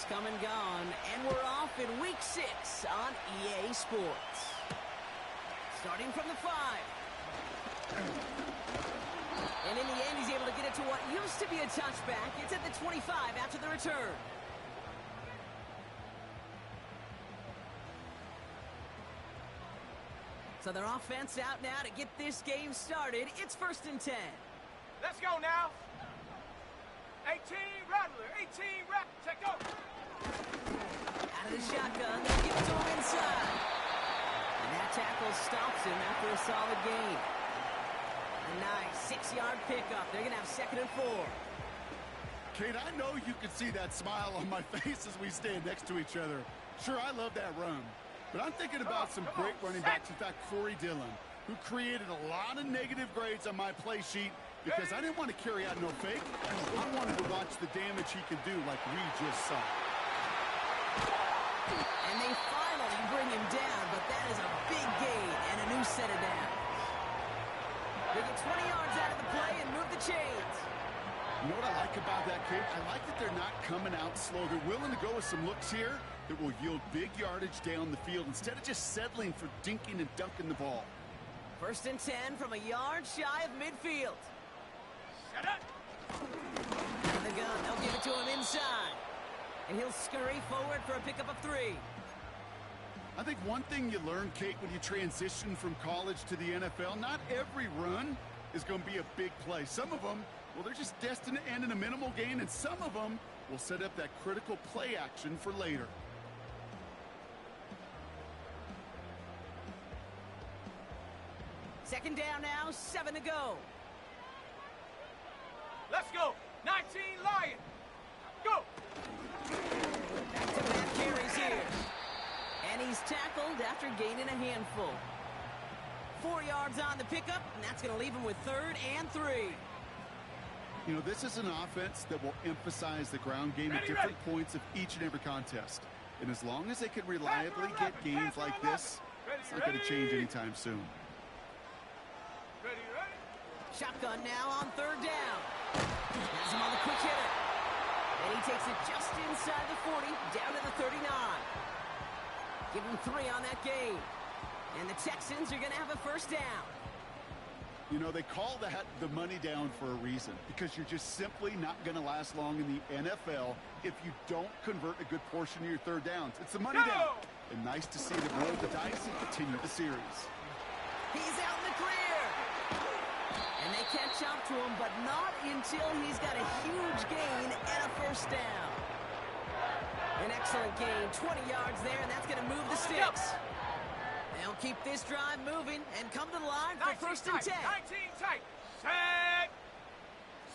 weeks come and gone, and we're off in Week 6 on EA Sports. Starting from the 5. And in the end, he's able to get it to what used to be a touchback. It's at the 25 after the return. So their offense out now to get this game started. It's 1st and 10. Let's go now. 18 Rattler, 18 Rattler, check go. Out of the shotgun, they'll give it to him inside. And that tackle stops him after a solid gain. A nice 6-yard pickup. They're going to have 2nd and 4. Kate, I know you can see that smile on my face as we stand next to each other. Sure, I love that run. But I'm thinking about some great running backs. In fact, Corey Dillon, who created a lot of negative grades on my play sheet because I didn't want to carry out no fake. I wanted to watch the damage he could do like we just saw. And they finally bring him down, but that is a big gain and a new set of downs. They get 20 yards out of the play and move the chains. You know what I like about that, Kate? I like that they're not coming out slow. They're willing to go with some looks here that will yield big yardage down the field instead of just settling for dinking and dunking the ball. 1st and 10 from a yard shy of midfield. Shut up. Out of the gun, they'll give it to him inside. And he'll scurry forward for a pickup of 3. I think one thing you learn, Kate, when you transition from college to the NFL, not every run is going to be a big play. Some of them, well, they're just destined to end in a minimal gain, and some of them will set up that critical play action for later. Second down now, 7 to go. Let's go. 19 Lion. Go. Back-to-back carries here. And he's tackled after gaining a handful. 4 yards on the pickup, and that's going to leave him with 3rd and 3. You know, this is an offense that will emphasize the ground game at different points of each and every contest. And as long as they can reliably get gains like this, it's not going to change anytime soon. Ready. Shotgun now on 3rd down. Has him on the quick hitter. And he takes it just inside the 40, down to the 39. Give him 3 on that gain. And the Texans are going to have a 1st down. You know, they call that the money down for a reason, because you're just simply not going to last long in the NFL if you don't convert a good portion of your 3rd downs. It's the money down. And nice to see them roll the dice and continue the series. He's out in the clear. And they catch up to him, but not until he's got a huge gain and a 1st down. An excellent gain, 20 yards there, and that's going to move the sticks. They'll keep this drive moving and come to the line for 1st and 10. 19 tight. Set.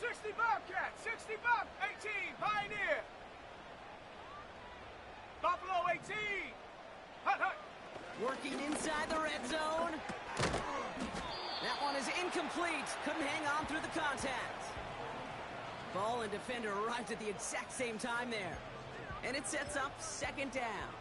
60 Bobcat. 60 Bob. 18 Pioneer. Buffalo 18. Hut. Working inside the red zone. That one is incomplete. Couldn't hang on through the contact. Ball and defender arrived at the exact same time there. And it sets up 2nd down.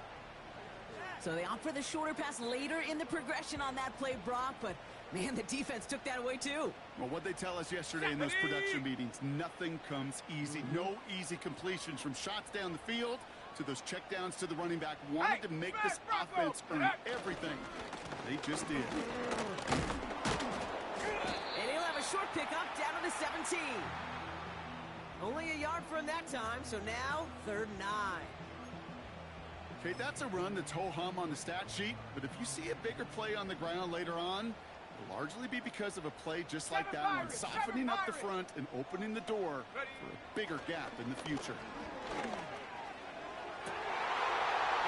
So they opt for the shorter pass later in the progression on that play, Brock, but man, the defense took that away too. Well, what they tell us yesterday in those production meetings, nothing comes easy. No easy completions from shots down the field to those checkdowns to the running back. Wanted to make this offense earn everything. They just did. And he'll have a short pickup down to the 17. Only a yard for him that time, so now 3rd and 9. Okay, that's a run that's ho-hum on the stat sheet, but if you see a bigger play on the ground later on, it'll largely be because of a play just like that one, softening up the front and opening the door for a bigger gap in the future. And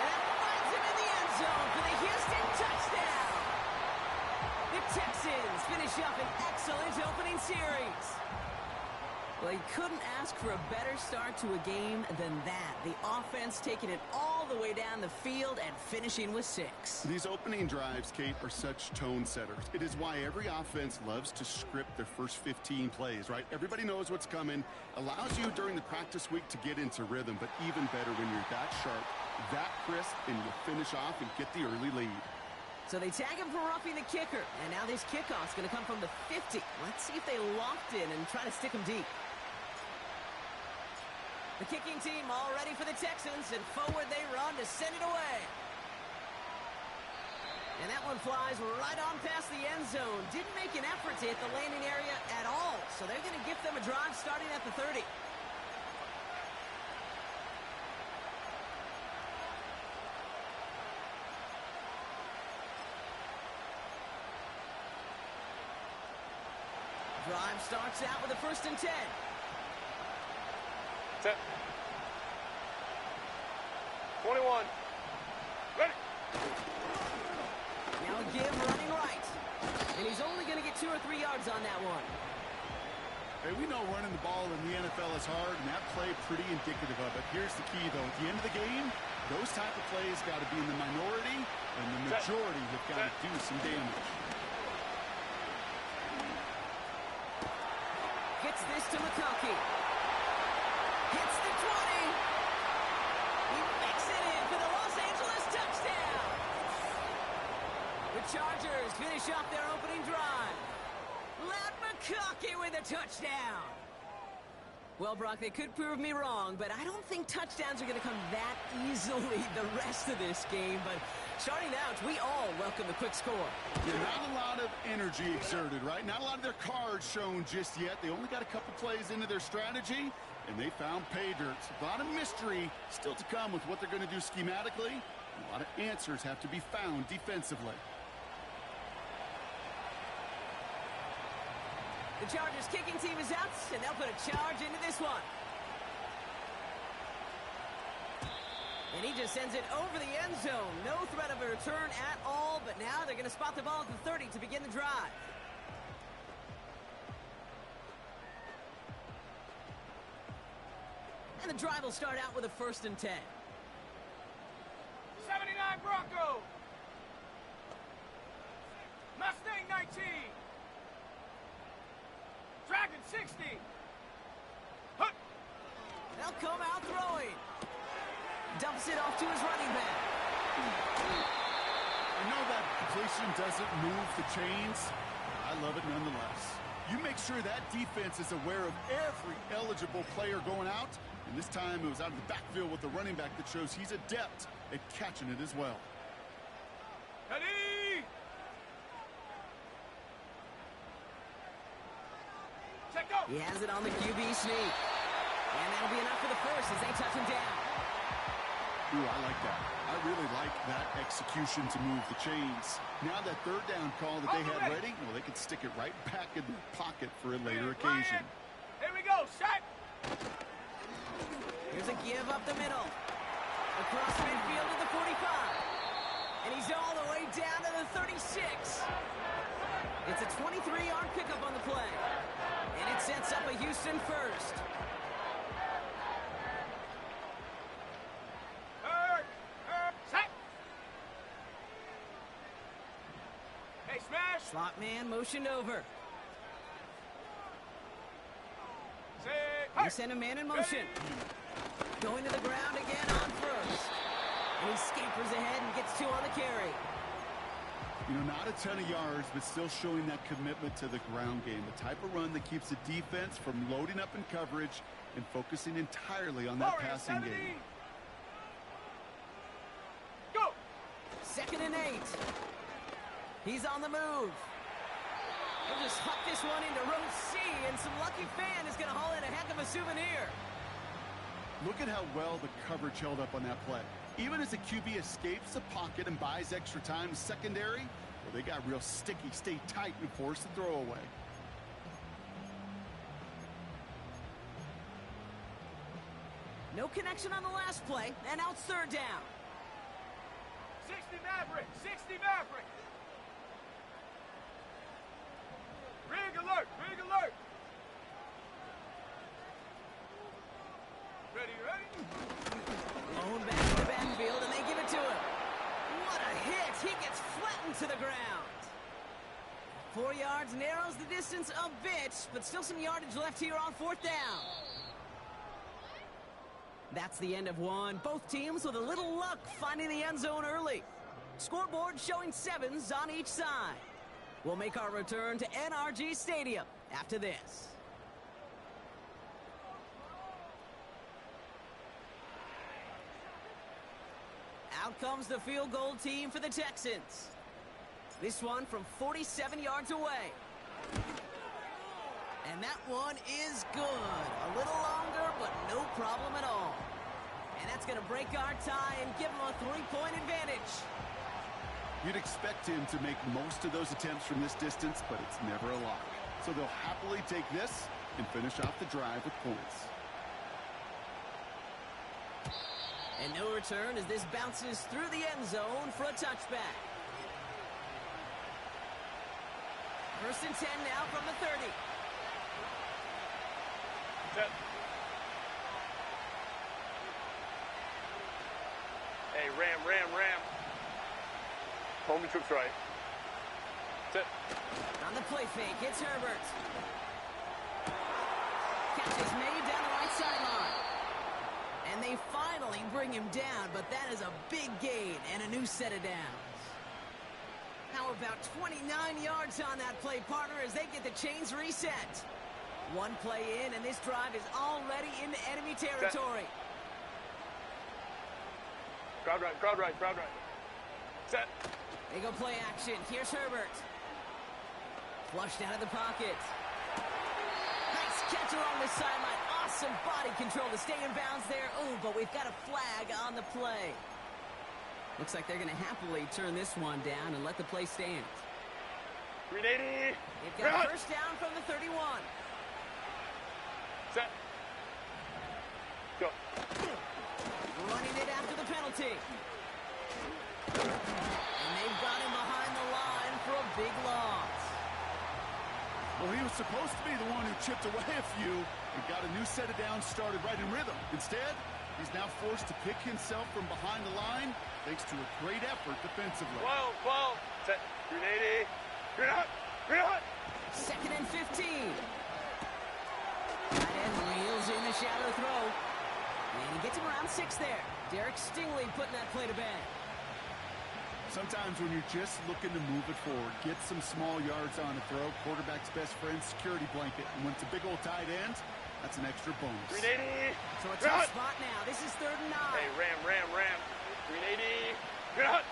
that finds him in the end zone for the Houston touchdown. The Texans finish up an excellent opening series. Well, you couldn't ask for a better start to a game than that. The offense taking it all the way down the field and finishing with 6. These opening drives, Kate, are such tone setters. It is why every offense loves to script their first 15 plays, right? Everybody knows what's coming. Allows you during the practice week to get into rhythm, but even better when you're that sharp, that crisp, and you finish off and get the early lead. So they tag him for roughing the kicker, and now this kickoff's going to come from the 50. Let's see if they locked in and try to stick him deep. The kicking team all ready for the Texans, and forward they run to send it away. And that one flies right on past the end zone. Didn't make an effort to hit the landing area at all, so they're going to give them a drive starting at the 30. Drive starts out with a 1st and 10. Set. 21. Ready. Now a give running right. And he's only going to get 2 or 3 yards on that one. Hey, we know running the ball in the NFL is hard, and that play pretty indicative of it. Here's the key, though. At the end of the game, those type of plays got to be in the minority, and the majority have got to do some damage. Gets this to McConkey. Hits the 20. He makes it in for the Los Angeles touchdown. The Chargers finish off their opening drive. Ladd McConkey with a touchdown. Well, Brock, they could prove me wrong, but I don't think touchdowns are going to come that easily the rest of this game. But starting out, we all welcome the quick score. Yeah, not a lot of energy exerted, right? Not a lot of their cards shown just yet. They only got a couple plays into their strategy, and they found pay dirt. A lot of mystery still to come with what they're going to do schematically. A lot of answers have to be found defensively. The Chargers kicking team is out, and they'll put a charge into this one. And he just sends it over the end zone. No threat of a return at all, but now they're going to spot the ball at the 30 to begin the drive. And the drive will start out with a 1st and 10. 79 Bronco. Mustang 19. Dragon 60. Hup. They'll come out throwing. Dumps it off to his running back. I know that completion doesn't move the chains. I love it nonetheless. You make sure that defense is aware of every eligible player going out. And this time it was out of the backfield with the running back that shows he's adept at catching it as well. Ready. Check go. He has it on the QB sneak. And that'll be enough for the first as they touch him down. Ooh, I like that. I really like that execution to move the chains. Now that 3rd down call that they had ready, well, they could stick it right back in their pocket for a later occasion. Here we go, set. Here's a give up the middle. Across midfield to the 45. And he's all the way down to the 36. It's a 23-yard pickup on the play. And it sets up a Houston first. Set. Hey, smash. Slot man motioned over. Set. They send a man in motion. Going to the ground again on 1st. And he scampers ahead and gets 2 on the carry. You know, not a ton of yards, but still showing that commitment to the ground game. The type of run that keeps the defense from loading up in coverage and focusing entirely on that passing game. Go. 2nd and 8. He's on the move. He'll just huck this one into row C, and some lucky fan is going to haul in a heck of a souvenir. Look at how well the coverage held up on that play. Even as the QB escapes the pocket and buys extra time secondary, well, they got real sticky, stay tight, and force the throw away. No connection on the last play, and now it's 3rd down. 60 Maverick, 60 Maverick. Rig alert, rig alert. Ready, ready? Blown back to the backfield, and they give it to him. What a hit! He gets flattened to the ground. 4 yards narrows the distance a bit, but still some yardage left here on 4th down. That's the end of one. Both teams with a little luck finding the end zone early. Scoreboard showing 7s on each side. We'll make our return to NRG Stadium after this. Out comes the field goal team for the Texans. This one from 47 yards away. And that one is good. A little longer, but no problem at all. And that's going to break our tie and give them a 3-point advantage. You'd expect him to make most of those attempts from this distance, but it's never a lock. So they'll happily take this and finish off the drive with points. And no return as this bounces through the end zone for a touchback. 1st and 10 now from the 30. Set. Hey, ram. Homie troops right. Set. On the play fake, it's Herbert. Catch is made down the right sideline. And they finally bring him down, but that is a big gain and a new set of downs. How about 29 yards on that play, partner, as they get the chains reset. One play in, and this drive is already into enemy territory. Crowd right. Set. They go play action. Here's Herbert. Flushed out of the pocket. Nice catch along the sideline. Awesome body control to stay in bounds there. Oh, but we've got a flag on the play. Looks like they're going to happily turn this one down and let the play stand. 380. They've got a first down from the 31. Set. Go. Running it after the penalty. And they've got him behind the line for a big loss. Well, he was supposed to be the one who chipped away a few and got a new set of downs started right in rhythm. Instead, he's now forced to pick himself from behind the line thanks to a great effort defensively. 12. Set. 380. Green hot. 2nd and 15. Tight end reels in the shallow throw. And he gets him around 6 there. Derek Stingley putting that play to bed. Sometimes when you're just looking to move it forward, get some small yards on a throw, quarterback's best friend, security blanket. And when it's a big old tight end, that's an extra bonus. 380. So a tough spot now. This is 3rd and 9. Hey, ram. 380. Green hot.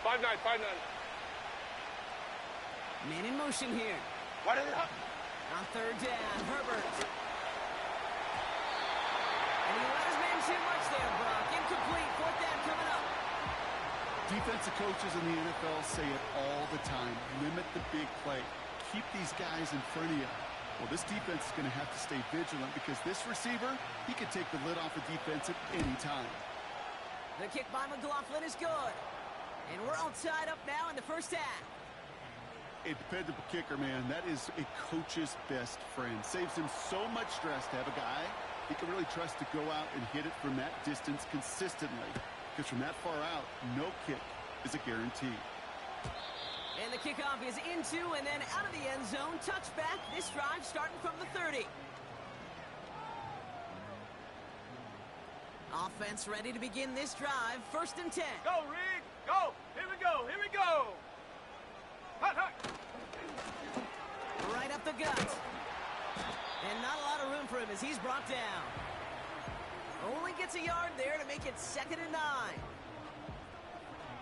5-9. Man in motion here. Why did it hot? On 3rd down, Herbert. And he let his man too much there, Brock. Incomplete. 4th down coming up. Defensive coaches in the NFL say it all the time. Limit the big play. Keep these guys in front of you. Well, this defense is going to have to stay vigilant because this receiver, he can take the lid off a defense at any time. The kick by McLaughlin is good. And we're all tied up now in the first half. A dependable kicker, man, that is a coach's best friend. Saves him so much stress to have a guy he can really trust to go out and hit it from that distance consistently. Because from that far out, no kick is a guarantee. And the kickoff is into and then out of the end zone. Touchback. This drive starting from the 30. Offense ready to begin this drive. 1st and 10. Go, Reed. Go. Here we go. Hot. Right up the gut. And not a lot of room for him as he's brought down. Only gets a yard there to make it 2nd and 9.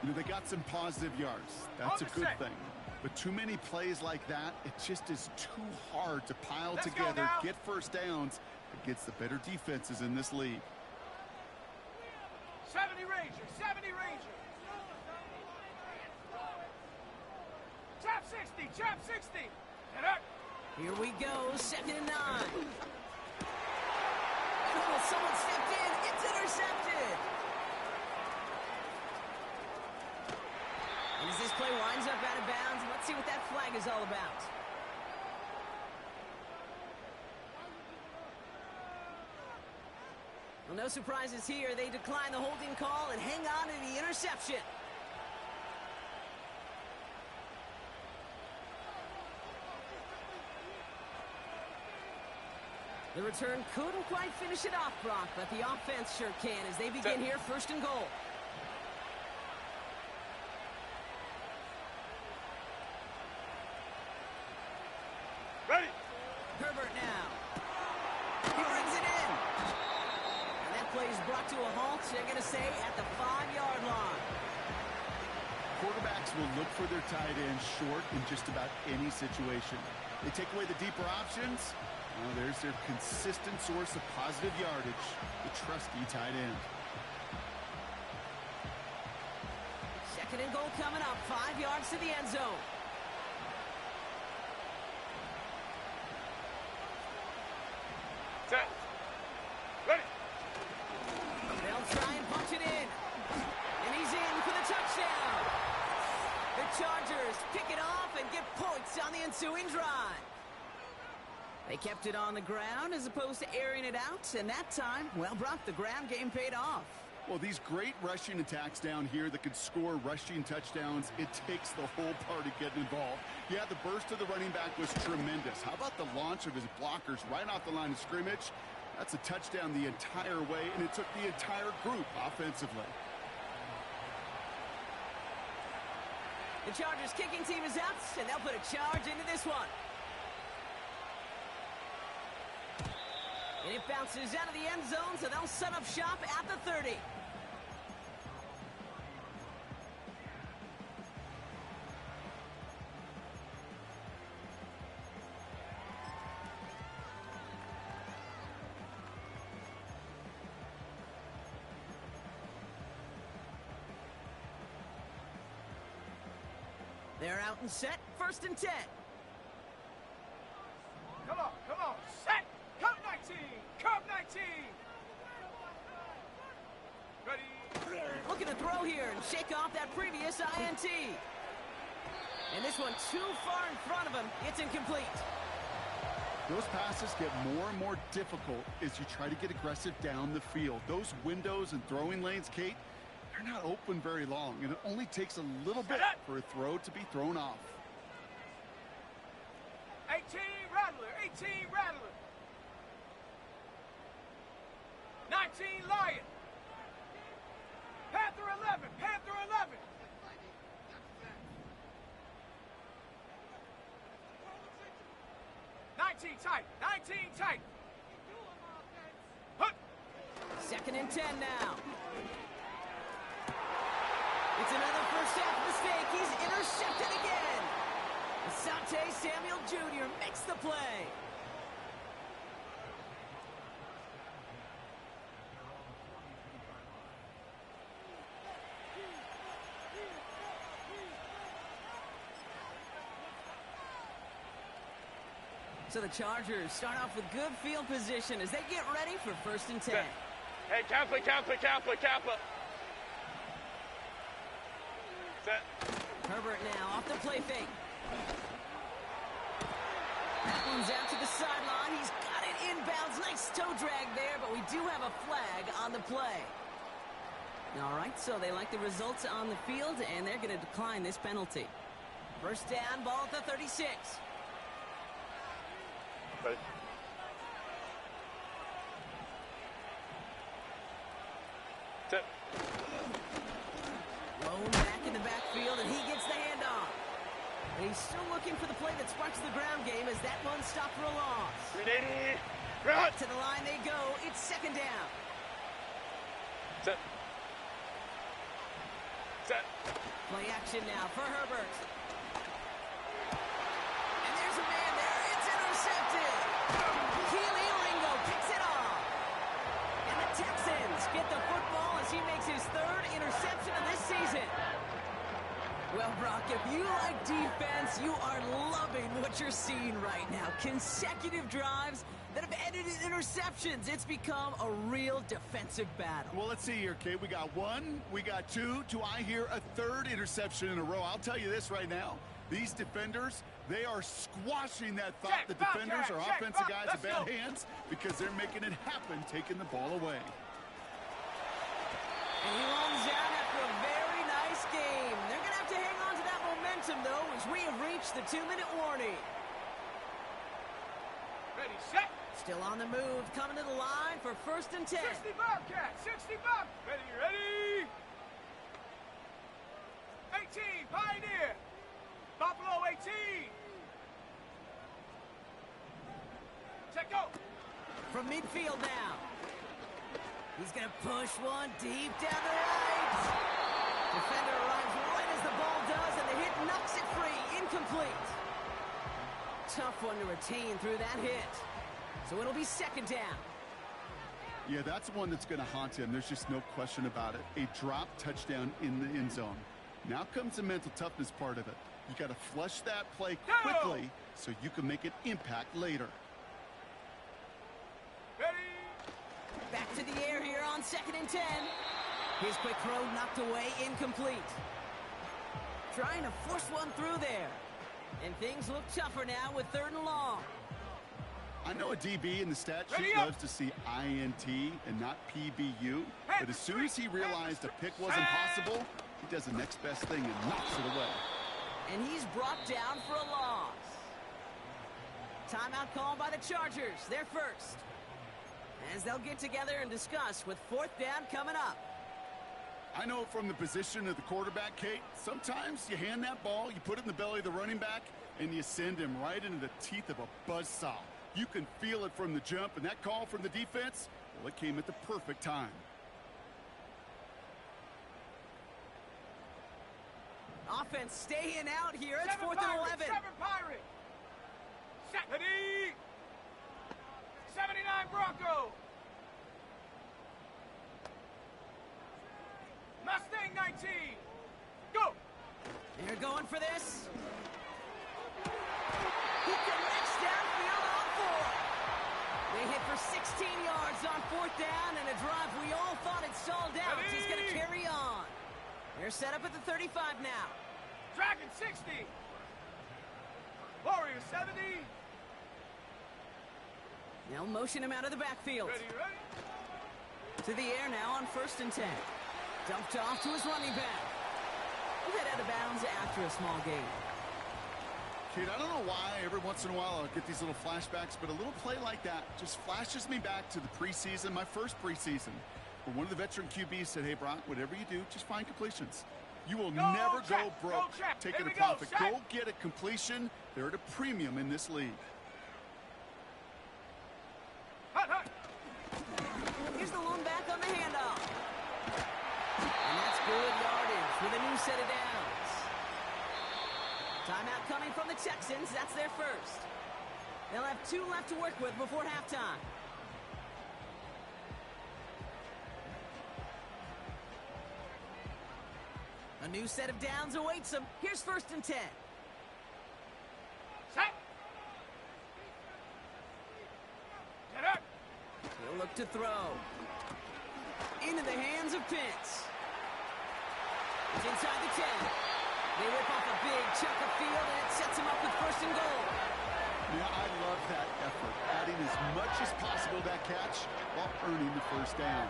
You know, they got some positive yards. That's a good thing. But too many plays like that, it just is too hard to pile together, get first downs against the better defenses in this league. 70 Rangers. Trap 60. And up. Here we go, 2nd and 9. Oh, someone stepped in. It's intercepted. And as this play winds up out of bounds, let's see what that flag is all about. Well, no surprises here. They decline the holding call and hang on to the interception. The return couldn't quite finish it off, Brock, but the offense sure can as they begin here 1st and goal. Herbert now. He brings it in. And that play is brought to a halt. They're going to say at the 5-yard line. Quarterbacks will look for their tight end short in just about any situation. They take away the deeper options. Well, there's their consistent source of positive yardage, the trusty tight end. Second and goal coming up, 5 yards to the end zone. Set. Ready. They'll try and punch it in. And he's in for the touchdown. The Chargers pick it off and get points on the ensuing drive. They kept it on the ground as opposed to airing it out. And that time, well, Brock, the ground game paid off. Well, these great rushing attacks down here that could score rushing touchdowns, it takes the whole party getting involved. Yeah, the burst of the running back was tremendous. How about the launch of his blockers right off the line of scrimmage? That's a touchdown the entire way, and it took the entire group offensively. The Chargers kicking team is out, and they'll put a charge into this one. And it bounces out of the end zone, so they'll set up shop at the 30. They're out and set, 1st and 10. Come on, set! Come 19! Come 19! Ready? Looking to throw here and shake off that previous INT. And this one too far in front of him. It's incomplete. Those passes get more and more difficult as you try to get aggressive down the field. Those windows and throwing lanes, Kate, they're not open very long, and it only takes a little bit for a throw to be thrown off. 18 Rattler, 18 Rattler. 19 Lion. Panther 11, Panther 11. 19 tight, 19 tight. Hook. 2nd and 10 now. It's another first half mistake. He's intercepted again. Asante Samuel Jr. makes the play. So the Chargers start off with good field position as they get ready for 1st and 10. Hey, Kappa. Set. Herbert now off the play fake. That one's out to the sideline. He's got it inbounds. Nice toe drag there, but we do have a flag on the play. All right, so they like the results on the field, and they're going to decline this penalty. 1st down, ball at the 36. Ready. Set. Lone back in the backfield, and he gets the handoff. And he's still looking for the play that sparks the ground game as that one stopped for a loss. 380. Run. To the line they go. It's 2nd down. Set. Set. Play action now for Herbert. And there's a man there. It's intercepted. Keely Ringo picks it off. And the Texans get the football as he makes his 3rd interception of this season. Well, Brock, if you like defense, you are loving what you're seeing right now. Consecutive drives that have ended in interceptions. It's become a real defensive battle. Well, let's see here, Kate. We got 1, we got 2. Do I hear a 3rd interception in a row? I'll tell you this right now. These defenders, they are squashing that thought that defenders or offensive guys have bad hands because they're making it happen, taking the ball away. And he runs out after a very nice game. They're going to have to hang on to that momentum, though, as we have reached the 2-minute warning. Ready, set. Still on the move, coming to the line for 1st and 10. 60 Bobcat, 60 Bob. Ready. 18, Pioneer. Buffalo 18. Check go. From midfield now. He's going to push one deep down the right. Defender arrives right as the ball does, and the hit knocks it free. Incomplete. Tough one to retain through that hit. So it'll be second down. Yeah, that's one that's going to haunt him. There's just no question about it. A drop touchdown in the end zone. Now comes the mental toughness part of it. You got to flush that play quickly so you can make an impact later. Back to the air here on 2nd and 10. His quick throw knocked away, incomplete. Trying to force one through there. And things look tougher now with 3rd and long. I know a DB in the stat sheet loves to see INT and not PBU, but as soon as he realized a pick wasn't possible, he does the next best thing and knocks it away. And he's brought down for a loss. Timeout called by the Chargers. They're first. As they'll get together and discuss with 4th down coming up. I know from the position of the quarterback, Kate, sometimes you hand that ball, you put it in the belly of the running back, and you send him right into the teeth of a buzzsaw. You can feel it from the jump, and that call from the defense, well, it came at the perfect time. Offense staying out here. It's 4th and 11. 7 Pirates. 79 Bronco. Mustang 19. Go. They're going for this. He connects downfield on 4. They hit for 16 yards on 4th down, and a drive we all thought had stalled out. He's going to carry on. They're set up at the 35 now. Dragon 60. Warrior 70. They'll motion him out of the backfield. Ready. To the air now on 1st and 10. Dumped off to his running back. He'll head out of bounds after a small gain. Kate, I don't know why every once in a while I'll get these little flashbacks, but a little play like that just flashes me back to the preseason, my first preseason, where one of the veteran QBs said, hey, Brock, whatever you do, just find completions. You will never go broke taking a profit. Go get a completion. They're at a premium in this league. Here's the lone back on the handoff. And that's good yardage with a new set of downs. Timeout coming from the Texans. That's their first. They'll have 2 left to work with before halftime. A new set of downs awaits them. Here's 1st and 10. Set. Get up. He'll look to throw. Into the hands of Pitts. It's inside the 10. They rip off a big chunk of field, and it sets him up with 1st and goal. Yeah, I love that effort. Adding as much as possible to that catch while earning the 1st down.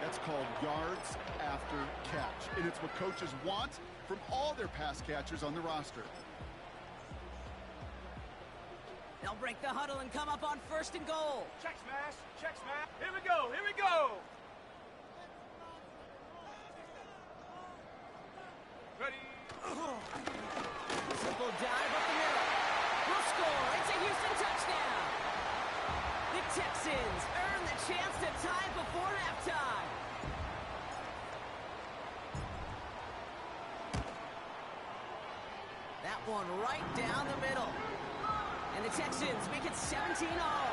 That's called yards after catch. And it's what coaches want from all their pass catchers on the roster. They'll break the huddle and come up on 1st and goal. Check smash. Check smash. Here we go. Here we go. Ready. Simple dive up the middle. We'll score. It's a Houston touchdown. The Texans earn the chance to tie before halftime. That one right down the middle. And the Texans make it 17-all.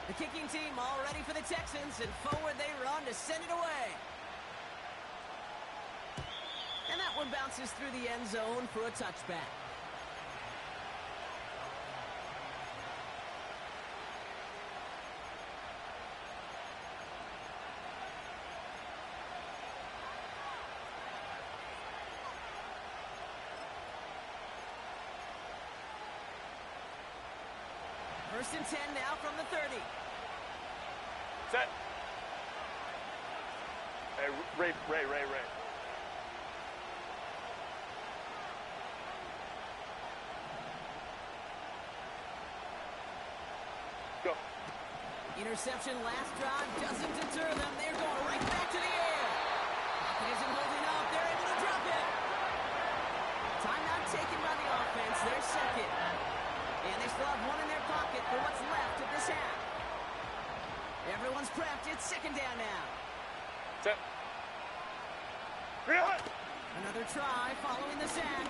The kicking team all ready for the Texans, and forward they run to send it away. And that one bounces through the end zone for a touchback. First and 10 now from the 30. Set. Hey, Ray. Go. Interception last drive doesn't deter them. They're going right back to the air. Pocket isn't holding up. They're able to drop it. Timeout taken by the offense. They're set it. And they still have one in their pocket for what's left of this half. Everyone's prepped. It's second down now. Set. Another try following the sack.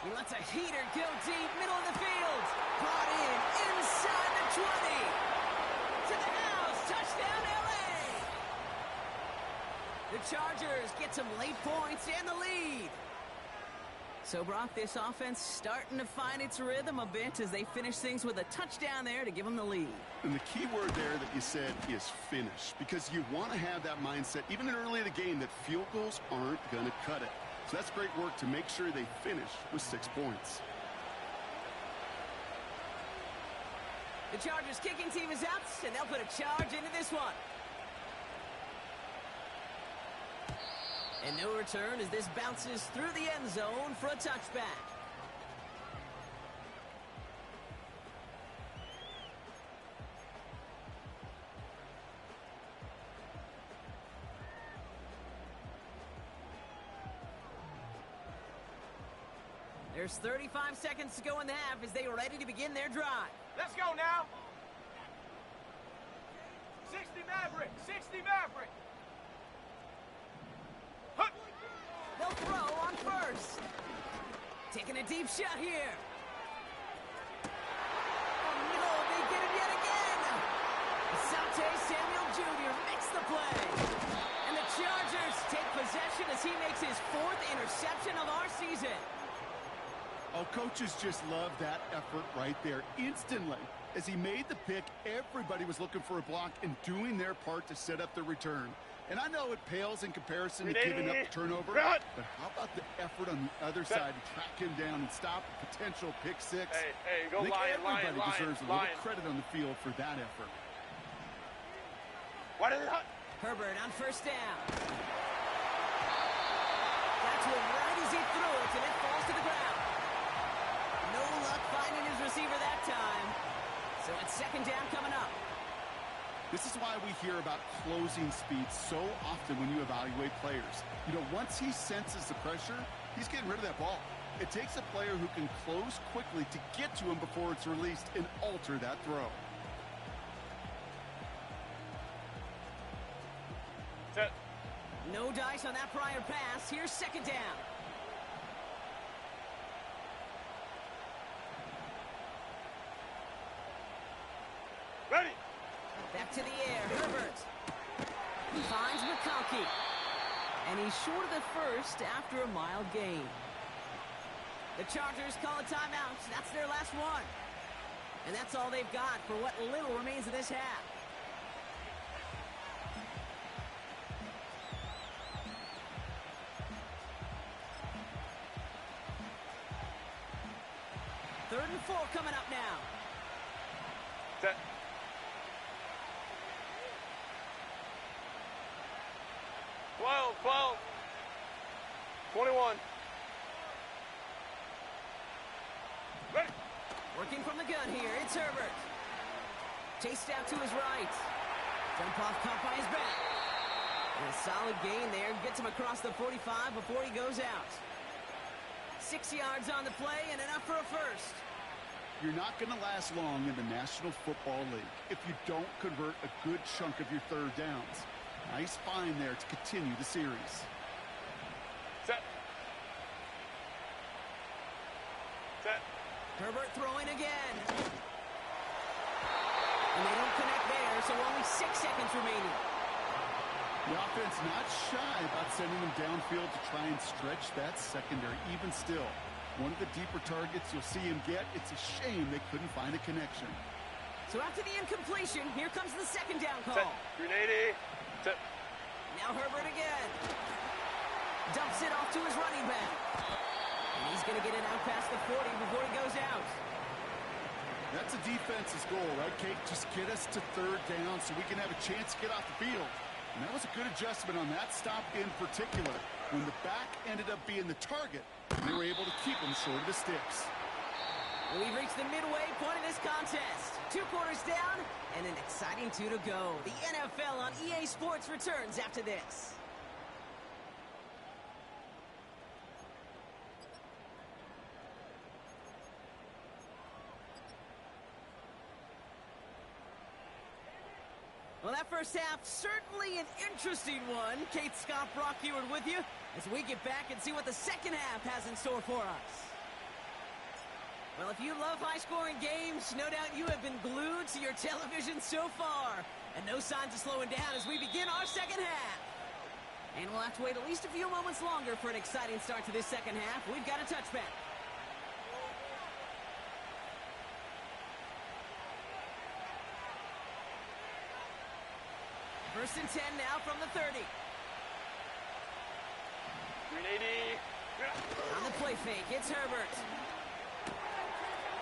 He lets a heater go deep, middle of the field. Brought in, inside the 20. To the house, touchdown LA. The Chargers get some late points and the lead. So, Brock, this offense starting to find its rhythm a bit as they finish things with a touchdown there to give them the lead. And the key word there that you said is finish, because you want to have that mindset, even early in the game, that field goals aren't going to cut it. So that's great work to make sure they finish with 6 points. The Chargers kicking team is out, and they'll put a charge into this one. And no return as this bounces through the end zone for a touchback. There's 35 seconds to go in the half as they are ready to begin their drive. Let's go now. 60 Maverick. 60 Maverick. Hup. They'll throw on first. Taking a deep shot here. Oh, no, they get it yet again. Asante Samuel Jr. makes the play. And the Chargers take possession as he makes his 4th interception of our season. Oh, coaches just love that effort right there. Instantly, as he made the pick, everybody was looking for a block and doing their part to set up the return. And I know it pales in comparison to giving up the turnover, but how about the effort on the other side to track him down and stop a potential pick 6? Hey, go I think Lion, everybody deserves a little Lion. credit on the field for that effort. Why did it hut? Herbert on first down. Got to him right as he threw it, and it falls to the ground. No luck finding his receiver that time. So it's second down coming up. This is why we hear about closing speed so often when you evaluate players. You know, once he senses the pressure, he's getting rid of that ball. It takes a player who can close quickly to get to him before it's released and alter that throw. Set. No dice on that prior pass. Here's second down. Ready. Back to the air, Herbert. He finds McConkey. And he's short of the first after a mild gain. The Chargers call a timeout. That's their last one. And that's all they've got for what little remains of this half. Third and 4 coming up now. Set. Twelve. 21. Ready. Working from the gun here, it's Herbert. Chased out to his right. Jump off caught by his back. And a solid gain there. Gets him across the 45 before he goes out. 6 yards on the play and enough for a first. You're not going to last long in the National Football League if you don't convert a good chunk of your third downs. Nice find there to continue the series. Set. Set. Herbert throwing again. And they don't connect there, so only 6 seconds remaining. The offense not shy about sending them downfield to try and stretch that secondary. Even still, one of the deeper targets you'll see him get. It's a shame they couldn't find a connection. So after the incompletion, here comes the second down call. Set. Grenade. Set. Now Herbert again. Dumps it off to his running back. And he's going to get it out past the 40 before he goes out. That's a defense's goal, right, Kate? Just get us to third down so we can have a chance to get off the field. And that was a good adjustment on that stop in particular. When the back ended up being the target, they were able to keep him short of the sticks. We've reached the midway point of this contest. 2 quarters down and an exciting 2 to go. The NFL on EA Sports returns after this. Well, that first half, certainly an interesting one. Kate Scott, Brock Ewart with you as we get back and see what the second half has in store for us. Well, if you love high-scoring games, no doubt you have been glued to your television so far. And no signs of slowing down as we begin our second half. And we'll have to wait at least a few moments longer for an exciting start to this second half. We've got a touchback. First and 10 now from the 30. 380. On the play fake, it's Herbert.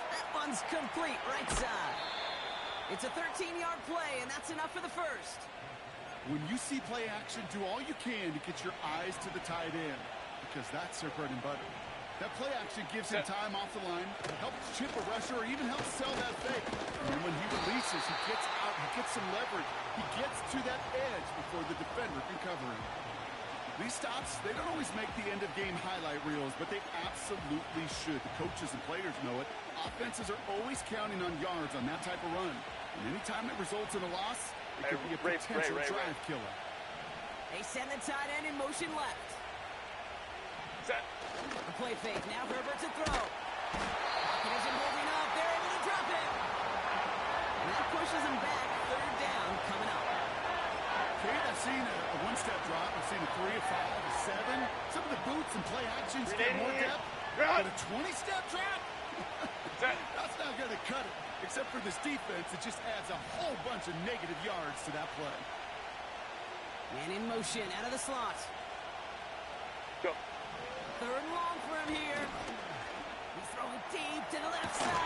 That one's complete, right side. It's a 13-yard play, and that's enough for the first. When you see play action, do all you can to get your eyes to the tight end, because that's their bread and butter. That play action gives him time off the line, helps chip a rusher, or even helps sell that fake. And then when he releases, he gets out, he gets some leverage. He gets to that edge before the defender can cover him. These stops, they don't always make the end-of-game highlight reels, but they absolutely should. The coaches and players know it. Offenses are always counting on yards on that type of run. And anytime it results in a loss, it could be a potential drive killer. They send the tight end in motion left. Set. The play fake, now Herbert to throw. Pocket isn't holding up, they're able to drop it. And that pushes him back, third down coming up. Kate, I've seen a one-step drop, I've seen a 3, a 5, a 7. Some of the boots and play actions get more depth. But a 20-step drop? That's not going to cut it. Except for this defense, it just adds a whole bunch of negative yards to that play. Man in motion, out of the slot. Go. Third and long for him here. He's throwing deep to the left side.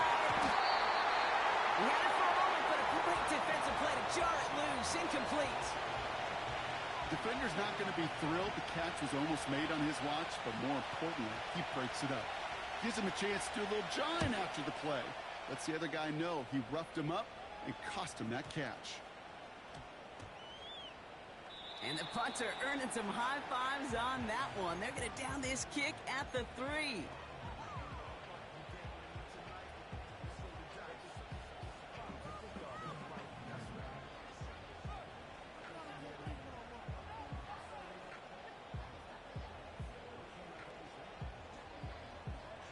He had it for a moment, but a great defensive play to jar it loose. Incomplete. Defender's not going to be thrilled the catch was almost made on his watch, but more importantly, he breaks it up. Gives him a chance to do a little jawing after the play. Lets the other guy know he roughed him up and cost him that catch. And the punter earning some high fives on that one. They're going to down this kick at the 3.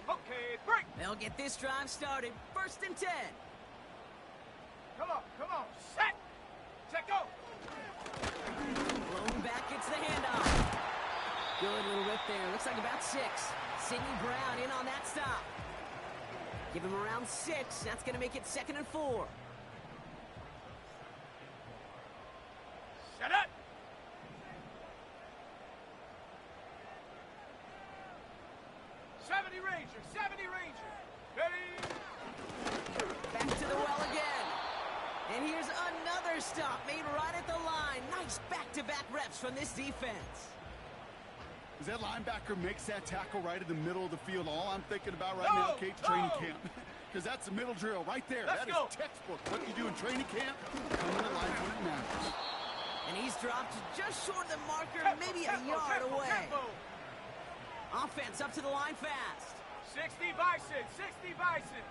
Okay, break. They'll get this drive started. First and 10. Come on. Set. Set, go. Blown back, gets the handoff. Good little whip there. Looks like about 6. Sidney Brown in on that stop. Give him around 6. That's going to make it 2nd and 4. Set up. '70 Ranger. Ready. Back to the well again. And here's another stop made right at the line. Nice back-to-back reps from this defense. As that linebacker makes that tackle right in the middle of the field, all I'm thinking about right now, Kate's training camp. Because that's a middle drill right there. That is textbook. What you do in training camp, coming to life when it matters. And he's dropped just short of the marker, maybe a yard away. Offense up to the line fast. 60 Bison. 60 Bison.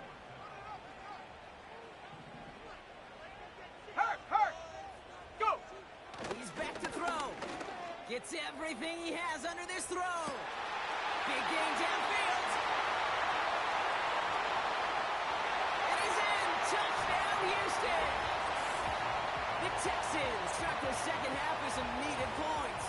Hurt. Go. He's back to throw. Gets everything he has under this throw. Big game downfield. And he's in. Touchdown, Houston. The Texans start the second half with some needed points.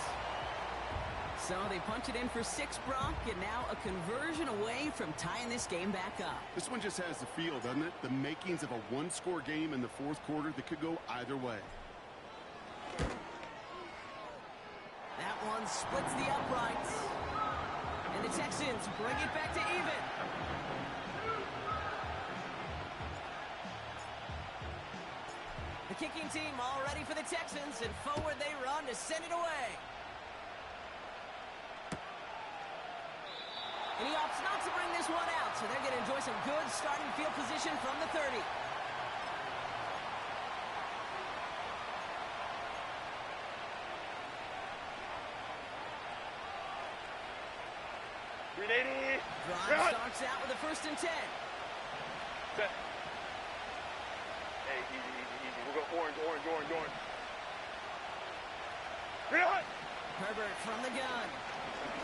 So they punch it in for 6, Brock, and now a conversion away from tying this game back up. This one just has the feel, doesn't it? The makings of a one-score game in the fourth quarter that could go either way. That one splits the uprights. And the Texans bring it back to even. The kicking team all ready for the Texans, and forward they run to send it away. And he opts not to bring this one out, so they're going to enjoy some good starting field position from the 30. Drive starts out with a 1st and 10. Set. Hey, easy. We'll go orange. Reload. Herbert from the gun.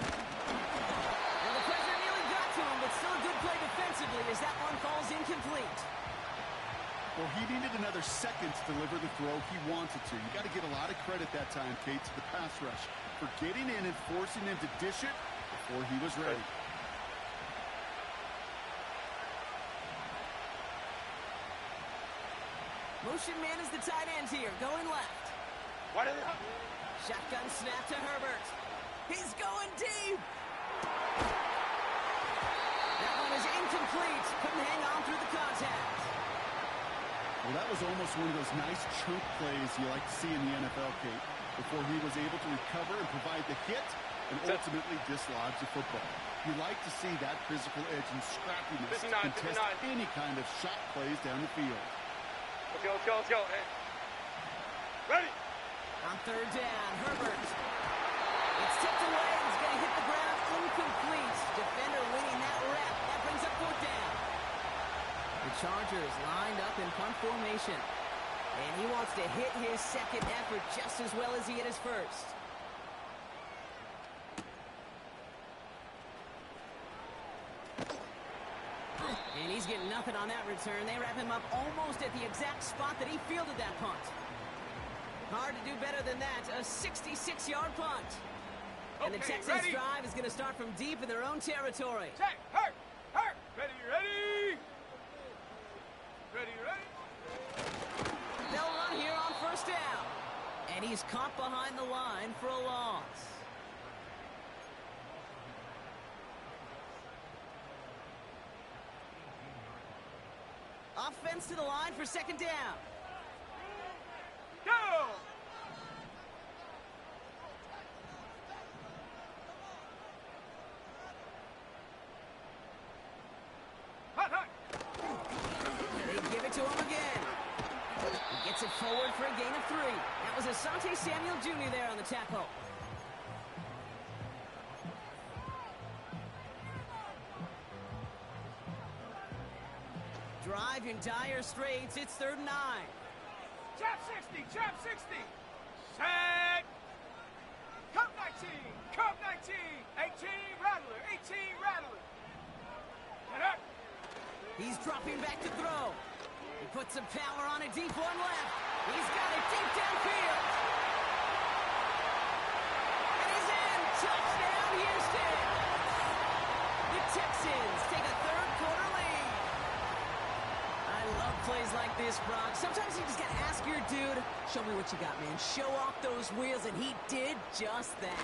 Well, the pressure nearly got to him, but still a good play defensively as that one falls incomplete. Well, he needed another second to deliver the throw he wanted to. You got to give a lot of credit that time, Kate, to the pass rush for getting in and forcing him to dish it before he was ready. Motion man is the tight end here, going left. What is it? Shotgun snap to Herbert. He's going deep. That one is incomplete. Couldn't hang on through the contact. Well, that was almost one of those nice chunk plays you like to see in the NFL, Kate, before he was able to recover and provide the hit and ultimately dislodge the football. You like to see that physical edge and scrappiness to contest any kind of shot plays down the field. Let's go. Hey. Ready. On third down, Herbert. It's tipped away. It's going to hit the ground incomplete. Defender winning that rep. That brings up fourth down. The Chargers lined up in punt formation. And he wants to hit his second effort just as well as he hit his first. And he's getting nothing on that return. They wrap him up almost at the exact spot that he fielded that punt. Hard to do better than that. A 66-yard punt. And the Texans drive is going to start from deep in their own territory. Check. Hurt. Ready. They'll run here on first down. And he's caught behind the line for a loss. Offense to the line for second down. Go! Hot. They give it to him again. He gets it forward for a gain of 3. That was Asante Samuel Jr. there on the tackle. Drive in dire straits. It's 3rd and 9. Chop 60. Set. Cup 19. 18 Rattler. Get up. He's dropping back to throw. He puts some power on a deep one left. He's got it deep downfield. And he's in. Touchdown, Houston. The Texans take a third-quarter lead. I love plays like this, Brock. Sometimes you just got to ask your dude, show me what you got, man. Show off those wheels, and he did just that.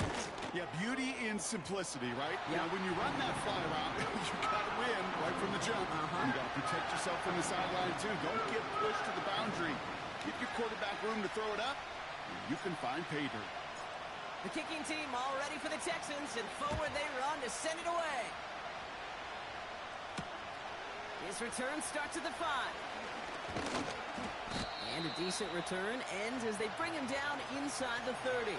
Yeah, beauty in simplicity, right? Yep. Now, when you run that fly route, you got to win right from the jump. You got to protect yourself from the sideline, too. Don't get pushed to the boundary. Give your quarterback room to throw it up, and you can find pay dirt. The kicking team all ready for the Texans, and forward they run to send it away. His return starts at the 5. And a decent return ends as they bring him down inside the 30.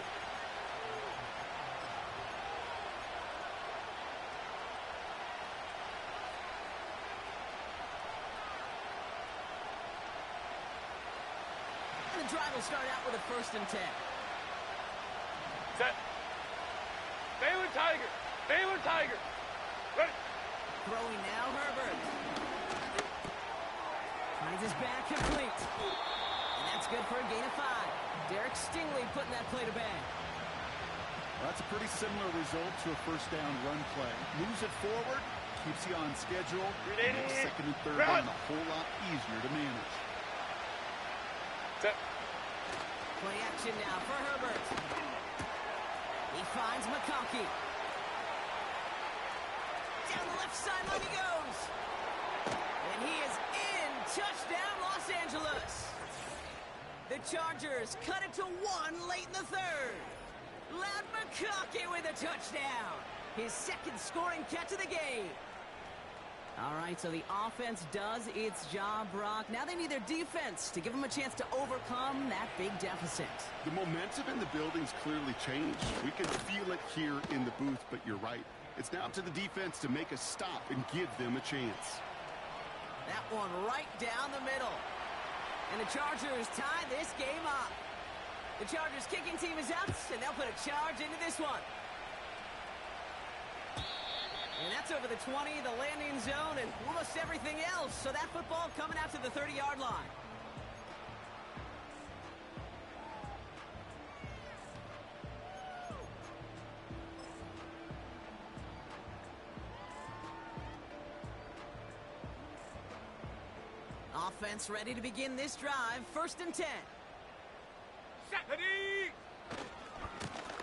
And the drive will start out with a 1st and 10. Set. Baylor Tiger. Ready. Throwing now, Herbert. Finds his back complete. And that's good for a gain of 5. Derek Stingley putting that play to bed. Well, that's a pretty similar result to a first down run play. Moves it forward, keeps you on schedule, makes second and third down a whole lot easier to manage. Set. Play action now for Herbert. He finds McConkey. Down the left sideline he goes. And he is in. Touchdown, Los Angeles. The Chargers cut it to 1 late in the 3rd. Loud McConkey with a touchdown. His 2nd scoring catch of the game. All right, so the offense does its job, Brock. Now they need their defense to give them a chance to overcome that big deficit. The momentum in the building's clearly changed. We can feel it here in the booth, but you're right. It's now up to the defense to make a stop and give them a chance. That one right down the middle. And the Chargers tie this game up. The Chargers kicking team is out, and they'll put a charge into this one. And that's over the 20, the landing zone, and almost everything else. So that football coming out to the 30-yard line. Offense ready to begin this drive. 1st and 10. Set. Ready.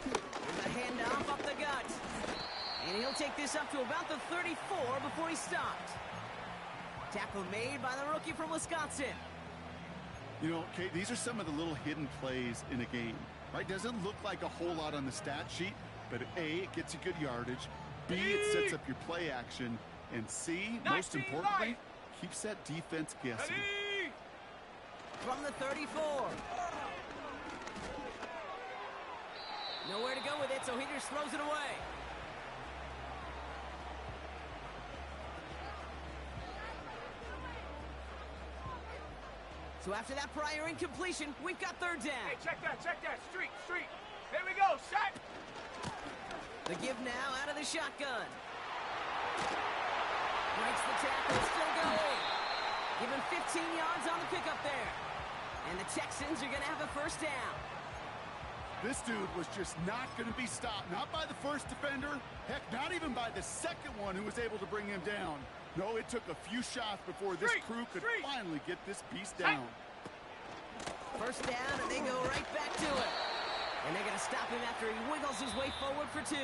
There's a handoff up the gut. And he'll take this up to about the 34 before he stopped. Tackle made by the rookie from Wisconsin. You know, Kate, these are some of the little hidden plays in a game, right? Doesn't look like a whole lot on the stat sheet, but A, it gets you good yardage. B, it sets up your play action. And C, most importantly, keeps that defense guessing. Ready. From the 34. Nowhere to go with it, so he just throws it away. So after that prior incompletion, we've got 3rd down. Hey, check that. Street. Here we go. Set. The give now out of the shotgun. Breaks the tackle, still going. Give him 15 yards on the pickup there. And the Texans are going to have a 1st down. This dude was just not going to be stopped. Not by the first defender. Heck, not even by the second one who was able to bring him down. No, it took a few shots before this crew could finally get this beast down. 1st down, and they go right back to it. And they're going to stop him after he wiggles his way forward for 2.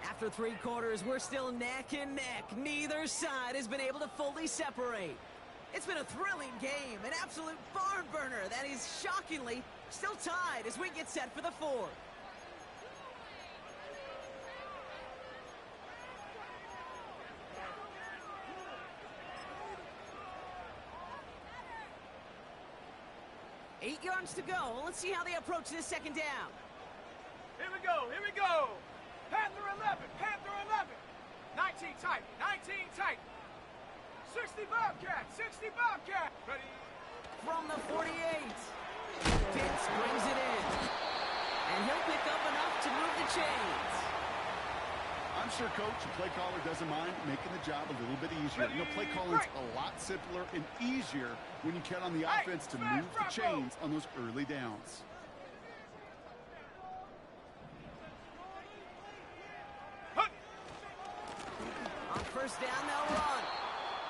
After 3 quarters, we're still neck and neck. Neither side has been able to fully separate. It's been a thrilling game, an absolute barn burner that is shockingly still tied as we get set for the 4th. Eight yards to go. Let's see how they approach this 2nd down. Here we go. Panther 11. 19 tight. 60 Bobcat. Ready. From the 48. Pitts brings it in. And he'll pick up enough to move the chains. I'm sure coach and play caller doesn't mind making the job a little bit easier. You know, play calling's a lot simpler and easier when you count on the offense to move the chains on those early downs. On 1st down, they'll run.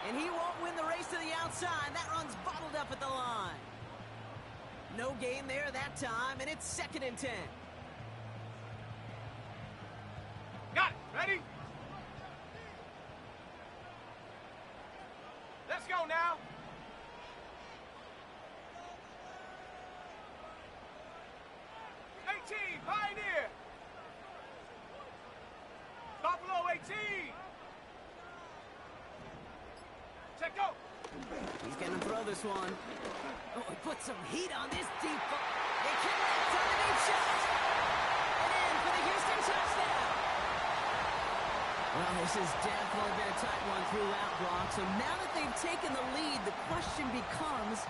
And he won't win the race to the outside. That run's bottled up at the line. No gain there that time, and it's 2nd and 10. Got it. Ready? Let's go now. Pioneer. Buffalo 18. Check go. He's going to throw this one. Oh, he put some heat on this deep ball. They connect on the deep shot. And in for the Houston touchdown. Well, this has definitely been a tight one throughout, Brock. So now that they've taken the lead, the question becomes,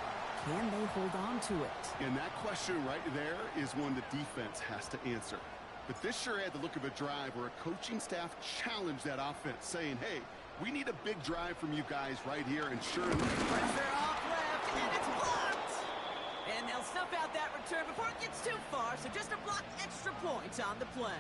can they hold on to it? And that question right there is one the defense has to answer. But this sure had the look of a drive where a coaching staff challenged that offense, saying, hey, we need a big drive from you guys right here. And sure enough, pressure off left, and it's blocked. And they'll snuff out that return before it gets too far, so just a block extra points on the play.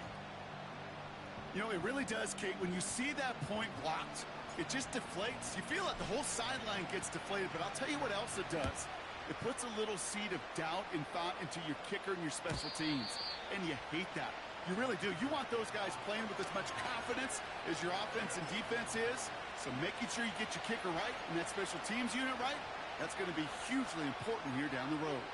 You know, it really does, Kate. When you see that point blocked, it just deflates. You feel like the whole sideline gets deflated, but I'll tell you what else it does. It puts a little seed of doubt and thought into your kicker and your special teams, and you hate that. You really do. You want those guys playing with as much confidence as your offense and defense is, so making sure you get your kicker right and that special teams unit right, that's going to be hugely important here down the road.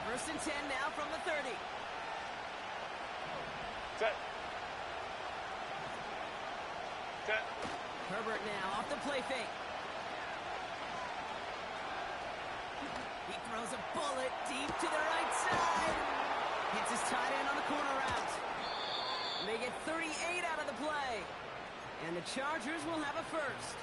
First and 10 now from the 30. Set. Herbert now off the play fake. He throws a bullet deep to the right side. Hits his tight end on the corner route. They get 38 out of the play. And the Chargers will have a first.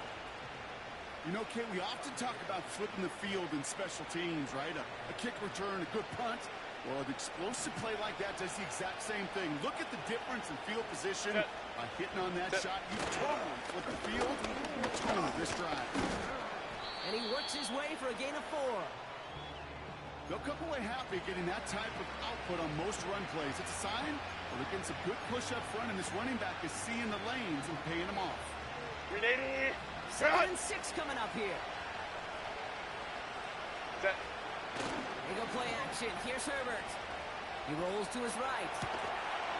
You know, Kate, we often talk about flipping the field in special teams, right? A kick return, a good punt. Well, an explosive play like that does the exact same thing. Look at the difference in field position by hitting on that shot. You totally flip the field, totally this drive. And he works his way for a gain of 4. They'll come away happy getting that type of output on most run plays. It's a sign they're getting some good push up front, and this running back is seeing the lanes and paying them off. 2nd and 6 coming up here. Set. They go play action. Here's Herbert. He rolls to his right.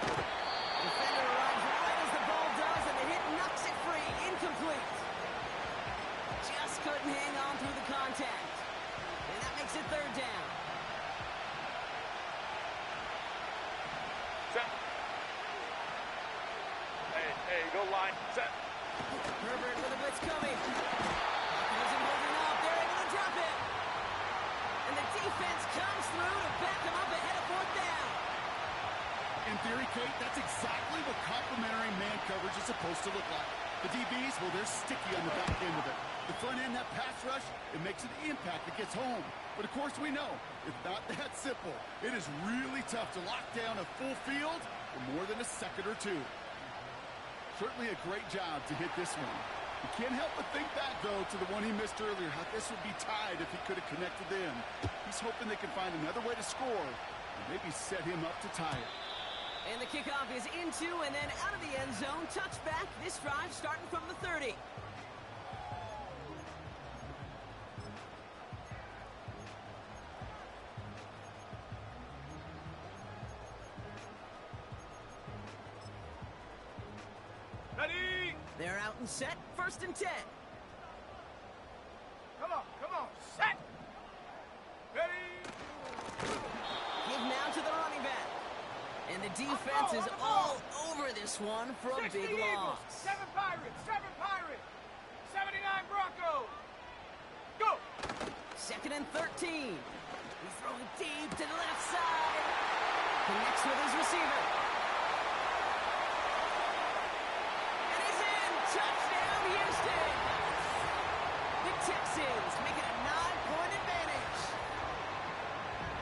Defender arrives right as the ball does, and the hit knocks it free. Incomplete. Just couldn't hang on through the contact. And that makes it 3rd down. Set. Hey, go line. Set. Herbert with a blitz coming. Isn't holding up. They're able to drop it. And the defense comes through to back him up ahead of 4th down. In theory, Kate, that's exactly what complementary man coverage is supposed to look like. The DBs, well, they're sticky on the back end of it. The front end, that pass rush, it makes an impact that gets home. But of course we know, it's not that simple. It is really tough to lock down a full field for more than a second or two. Certainly a great job to hit this one. You can't help but think back, though, to the one he missed earlier, how this would be tied if he could have connected then. He's hoping they can find another way to score and maybe set him up to tie it. And the kickoff is into and then out of the end zone. Touchback. This drive starting from the 30. Ready? They're out and set. 1st and 10. Come on. Set. Ready? Give now to the running back. And the defense is all over this one for a 60 big Eagles, loss. 7 Pirates, 79 Broncos. Go. 2nd and 13. He's throwing deep to the left side. Connects with his receiver. And he's in. Touchdown, Houston. The Texans make it a 9-point advantage.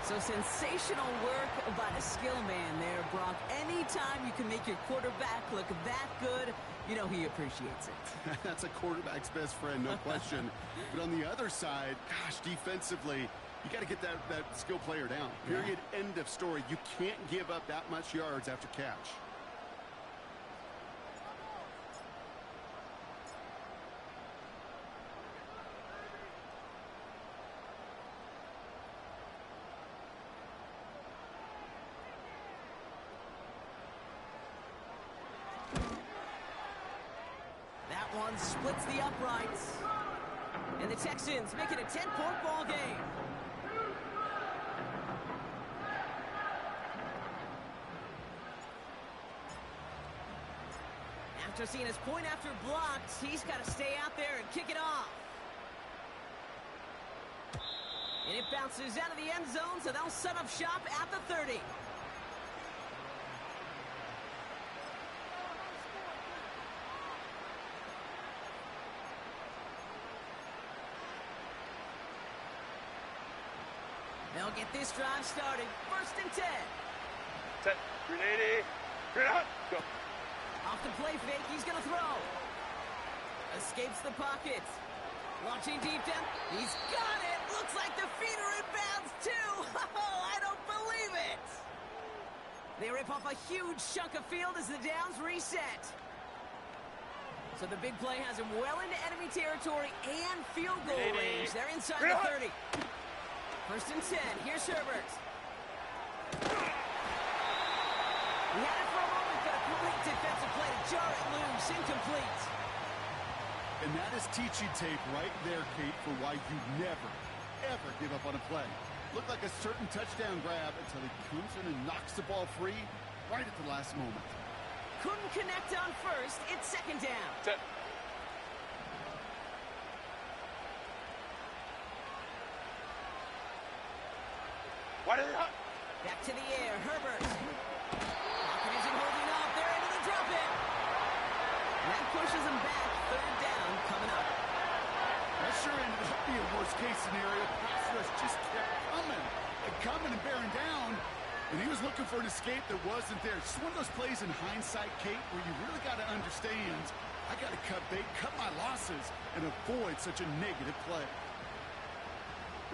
So sensational work by the skill man there, Brock. Anytime you can make your quarterback look that good, you know he appreciates it. That's a quarterback's best friend, no question. But on the other side, gosh, defensively, you got to get that skill player down. Period. End of story. You can't give up that much yards after catch. One splits the uprights. And the Texans make it a 10-point ball game. After seeing his point after blocked, he's got to stay out there and kick it off. And it bounces out of the end zone, so they'll set up shop at the 30. They'll get this drive started. 1st and 10. Set. Grenade. Grenade. Go. Off the play fake, he's going to throw. Escapes the pocket. Launching deep down. He's got it. Looks like the feet are in bounds, too. Oh, I don't believe it. They rip off a huge chunk of field as the downs reset. So the big play has him well into enemy territory and field goal range. They're inside the 30. 1st and 10. Here's Herbert. He had it for a moment, but a complete defensive play to jar it loose. Incomplete. And that is teaching tape right there, Kate, for why you never, ever give up on a play. Looked like a certain touchdown grab until he comes in and knocks the ball free right at the last moment. Couldn't connect on 1st. It's 2nd down. Set. Back to the air, Herbert. Pocket isn't holding up. They're able to drop it. And that pushes him worst-case scenario, pass rush just kept coming and bearing down, and he was looking for an escape that wasn't there. It's just one of those plays in hindsight, Kate, where you really got to understand, I got to cut bait, cut my losses, and avoid such a negative play.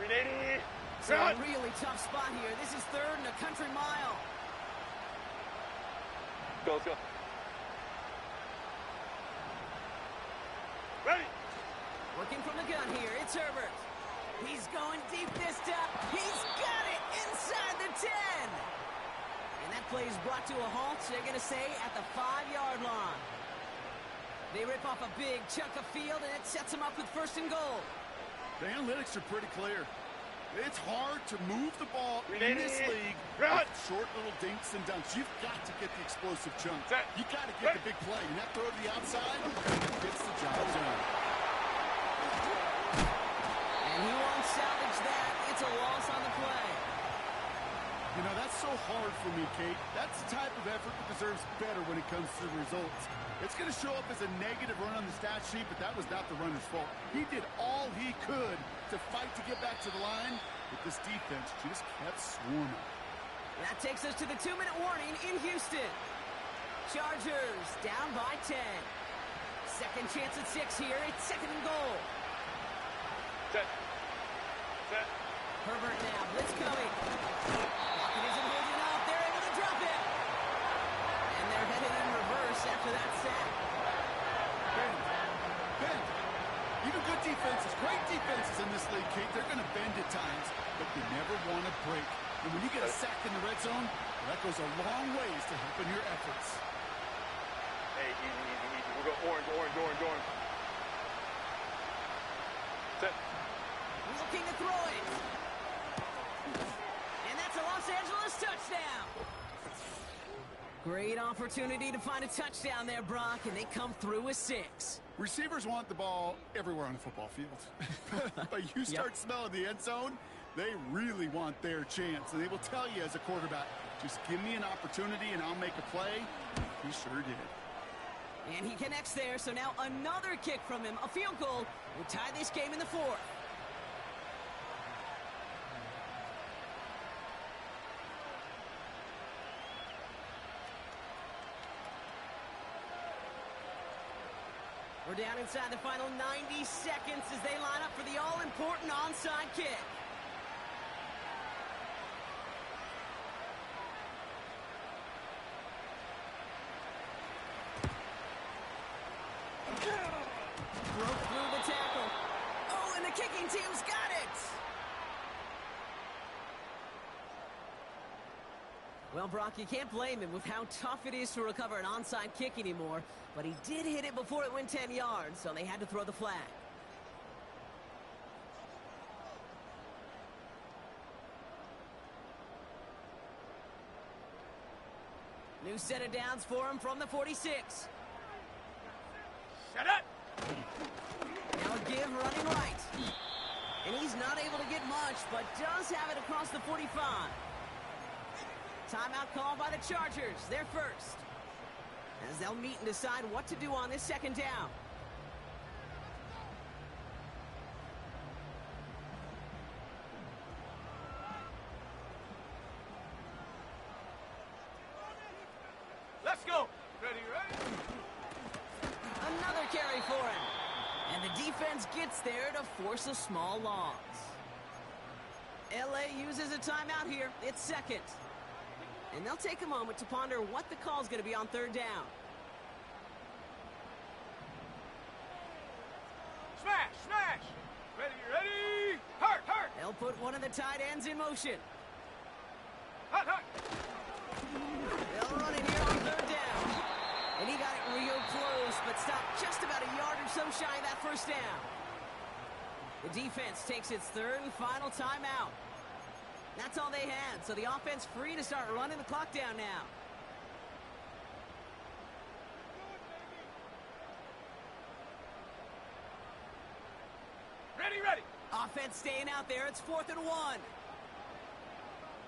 380. So a really tough spot here. This is third and a country mile. Go, let's go. Ready. Working from the gun here, it's Herbert. He's going deep this time. He's got it inside the 10. And that play is brought to a halt, so they're going to say at the 5-yard line. They rip off a big chunk of field, and it sets them up with first and goal. The analytics are pretty clear. It's hard to move the ball in this league with short little dinks and dunks. You've got to get the explosive chunks. You've got to get the big play. And that throw to the outside gets the job done. And he won't salvage that. It's a loss on the play. You know, that's so hard for me, Kate. That's the type of effort that deserves better when it comes to the results. It's going to show up as a negative run on the stat sheet, but that was not the runner's fault. He did all he could to fight to get back to the line, but this defense just kept swarming. That takes us to the 2-minute warning in Houston. Chargers down by 10. Second chance at 6 here. It's second and goal. Set. Herbert now. Blitz coming. Lockett isn't holding up. They're able to drop it. And they're headed in reverse after that sack. Bend. Even good defenses, great defenses in this league, Kate, they're going to bend at times, but they never want to break. And when you get a sack in the red zone, that goes a long ways to helping your efforts. Hey, easy. We'll go orange. Set. Looking to throw it. And that's a Los Angeles touchdown. Great opportunity to find a touchdown there, Brock, and they come through with 6. Receivers want the ball everywhere on the football field. But you start smelling the end zone, they really want their chance. And they will tell you as a quarterback, just give me an opportunity and I'll make a play. He sure did. And he connects there, so now another kick from him. A field goal will tie this game in the 4th. We're down inside the final 90 seconds as they line up for the all-important onside kick. Broke through the tackle. Oh, and the kicking team's got it! Well, Brock, you can't blame him with how tough it is to recover an onside kick anymore, but he did hit it before it went 10 yards, so they had to throw the flag. New set of downs for him from the 46. Set up. Now a give running right. And he's not able to get much, but does have it across the 45. Timeout called by the Chargers. They're first, as they'll meet and decide what to do on this second down. Let's go. Ready? Another carry for him. And the defense gets there to force a small loss. LA uses a timeout here. It's second. And they'll take a moment to ponder what the call is going to be on third down. Smash. Ready. Hurt. They'll put one of the tight ends in motion. Hut. They'll run it here on third down. And he got it real close, but stopped just about a yard or so shy of that first down. The defense takes its third and final timeout. That's all they had, so the offense free to start running the clock down now. Ready. Offense staying out there. It's 4th and 1.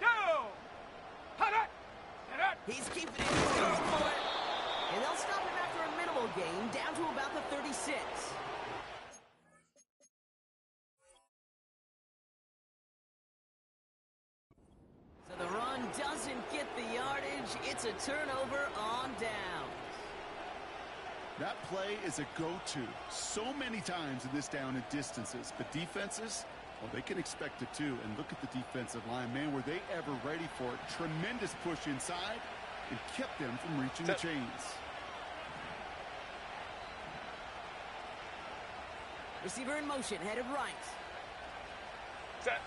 Go. Hut. He's keeping it. He's going for it. And they'll stop him after a minimal gain, down to about the 36. turnover on downs. That play is a go-to so many times in this down and distances. But defenses, well, they can expect it too. And look at the defensive line. Man, were they ever ready for it? Tremendous push inside and kept them from reaching the chains. Receiver in motion, headed right. Set.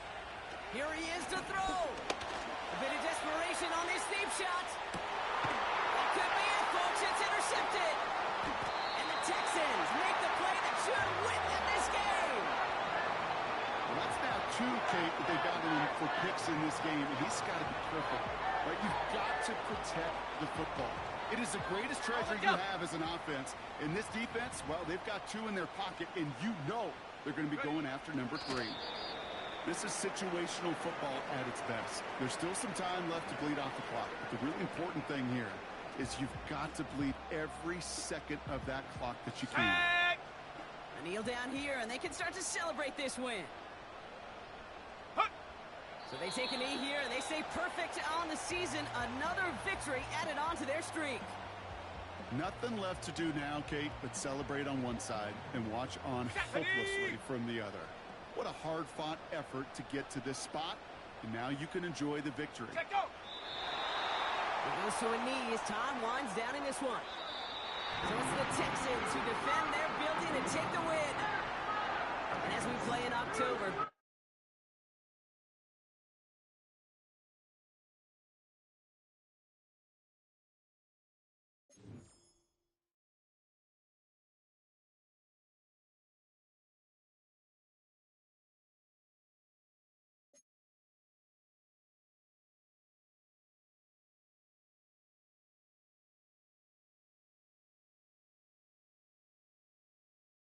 Here he is to throw. A bit of desperation on this deep shot. That could be it, folks. It's intercepted. And the Texans make the play that should win them this game. Well, that's now two, Kate, that they've gotten him for picks in this game, and he's got to be perfect. Right? You've got to protect the football. It is the greatest treasure you have as an offense. In this defense, well, they've got two in their pocket, and you know they're going to be going after number 3. This is situational football at its best. There's still some time left to bleed off the clock. But the really important thing here is you've got to bleed every second of that clock that you can. A kneel down here, and they can start to celebrate this win. So they take a knee here, and they stay perfect on the season. Another victory added on to their streak. Nothing left to do now, Kate, but celebrate on one side and watch on hopelessly from the other. What a hard-fought effort to get to this spot, and now you can enjoy the victory. Set, go. He goes to a knee as time winds down in this one. So it's the Texans who defend their building and take the win. And as we play in October,